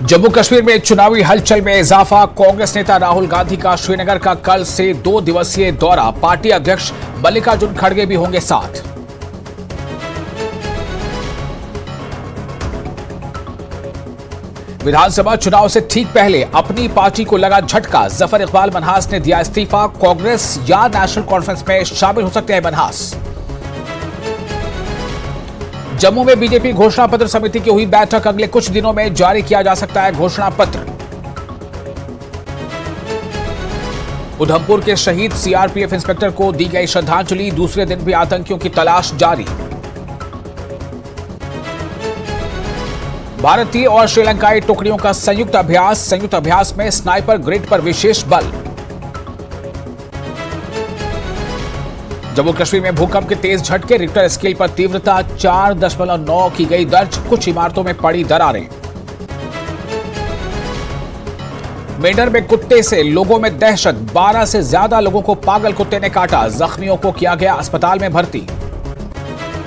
जम्मू कश्मीर में चुनावी हलचल में इजाफा। कांग्रेस नेता राहुल गांधी का श्रीनगर का कल से 2 दिवसीय दौरा। पार्टी अध्यक्ष मल्लिकार्जुन खड़गे भी होंगे साथ। विधानसभा चुनाव से ठीक पहले अपनी पार्टी को लगा झटका। जफर इकबाल मनहास ने दिया इस्तीफा। कांग्रेस या नेशनल कॉन्फ्रेंस में शामिल हो सकते हैं मनहास। जम्मू में बीजेपी घोषणा पत्र समिति की हुई बैठक। अगले कुछ दिनों में जारी किया जा सकता है घोषणा पत्र। उधमपुर के शहीद सीआरपीएफ इंस्पेक्टर को दी गई श्रद्धांजलि। दूसरे दिन भी आतंकियों की तलाश जारी। भारतीय और श्रीलंकाई टुकड़ियों का संयुक्त अभ्यास में स्नाइपर ग्रिड पर विशेष बल। जम्मू कश्मीर में भूकंप के तेज झटके। रिक्टर स्केल पर तीव्रता 4.9 की गई दर्ज। कुछ इमारतों में पड़ी दरारें। मेंढर में कुत्ते से लोगों में दहशत। 12 से ज्यादा लोगों को पागल कुत्ते ने काटा। जख्मियों को किया गया अस्पताल में भर्ती।